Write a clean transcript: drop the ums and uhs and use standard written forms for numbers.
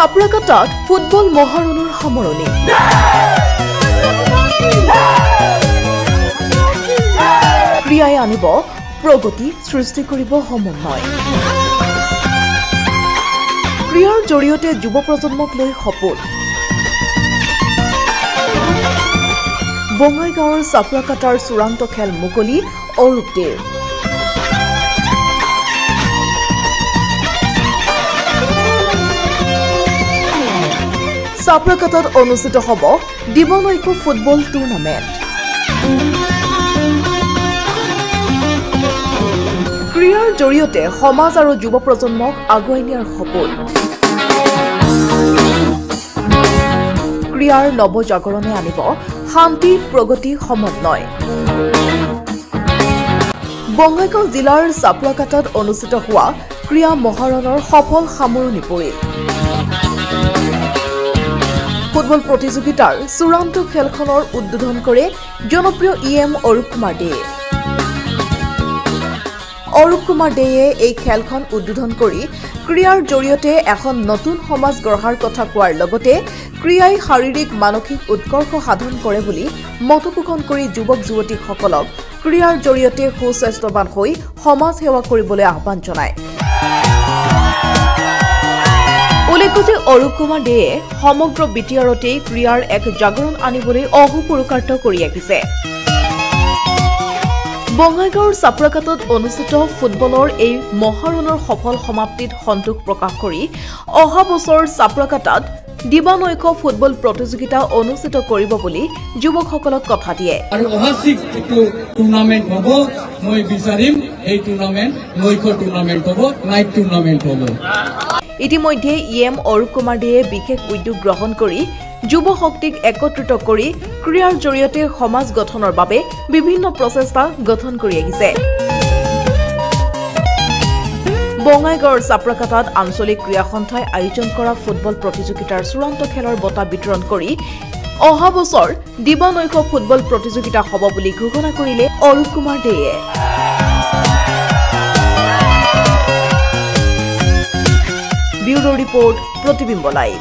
চাপৰাকাটাত football মহাৰণৰ সামৰণি ক্ৰিয়াই আনিব প্ৰগতি সৃষ্টি কৰিব সমন্বয় ক্ৰিয়াৰ জৰিয়তে যুৱ প্ৰজন্মক লৈ সপোন বঙাইগাঁৱৰ চাপৰাকাটাৰ চূড়ান্ত খেল মুকলি অৰূপ দেৰ চাপৰাকাটাত অনুষ্ঠিত হ'ব দিবনৈক্য ফুটবল টুৰ্ণামেণ্ট ক্ৰিয়াৰ জৰিয়তে সমাজ আৰু যুৱ প্ৰজন্মক আগুৱাই নিয়াৰ সপোন ক্ৰিয়াৰ নৱজাগৰণে আনিব শান্তি প্ৰগতি সমন্বয় বঙাইগাঁও জিলাৰ চাপৰাকাটাত অনুষ্ঠিত হোৱা ক্ৰিয়া মহাৰণৰ সফল সামৰণি পৰিল ফুটবল প্ৰতিযোগিতাৰ চূড়ান্ত খেলখনৰ উদ্বোধন কৰে জনপ্ৰিয় ইএম অৰূপ কুমাৰ দে অৰূপ কুমাৰ দেয়ে এই খেলখন উদ্বোধন কৰি ক্ৰিয়াৰ জৰিয়তে এখন নতুন সমাজ গঢ়াৰ কথা কোৱাৰ লগতে ক্ৰিয়াই শাৰীৰিক মানসিক উৎকৰ্ষ সাধন কৰে বুলি মতপোষণ কৰি যুৱক যুৱতীসকলক ক্ৰিয়াৰ জৰিয়তে সুস্বাস্থ্যৱান হৈ সমাজ সেৱা কৰিবলৈ আহ্বান জনায় উল্লেখ্য যে অৰূপ কুমাৰ দেয়ে সমগ্ৰ বিটিআৰতেই ক্ৰিয়াৰ এক জাগৰণ আনিবলৈ অহোপুৰুষাৰ্থ কৰি আহিছে বঙাইগাঁৱৰ চাপৰাকাটাত অনুষ্ঠিত ফুটবলৰ এই মহাৰণৰ সফল সমাপ্তিত সন্তোষ প্ৰকাশ কৰি অহা বছৰ চাপৰাকাটাত দিবানৈক্য ফুটবল প্ৰতিযোগিতা অনুষ্ঠিত কৰিব বুলি যুৱকসকলক কথা দিয়ে আৰু অহা টুৰ্ণামেণ্ট হ'ব মই বিচাৰিম এই টুৰ্ণামেণ্ট নৈক্য টুৰ্ণামেণ্ট হ'ব নাইট টুৰ্ণামেণ্ট হ'ব ইতিমধ্যে ইএম অৰূপ কুমাৰ দেয়ে বিশেষ উদ্যোগ গ্ৰহণ কৰি যুৱ শক্তিক একত্ৰিত কৰি ক্ৰিয়াৰ জৰিয়তে সমাজ গঠনৰ বাবে বিভিন্ন প্ৰচেষ্টা গঠন কৰি আহিছে বঙাইগাঁৱৰ চাপৰাকাটাত আঞ্চলিক ক্ৰীড়া সন্থাই আয়োজন কৰা ফুটবল প্ৰতিযোগিতাৰ চূড়ান্ত খেলৰ বঁটা বিতৰণ কৰি অহা বছৰ দিবানৈক্য ফুটবল প্ৰতিযোগিতা হ'ব বুলি ঘোষণা কৰিলে অৰূপ কুমাৰ দেয়ে ব্যুৰো ৰিপৰ্ট প্ৰতিবিম্ব লাইভ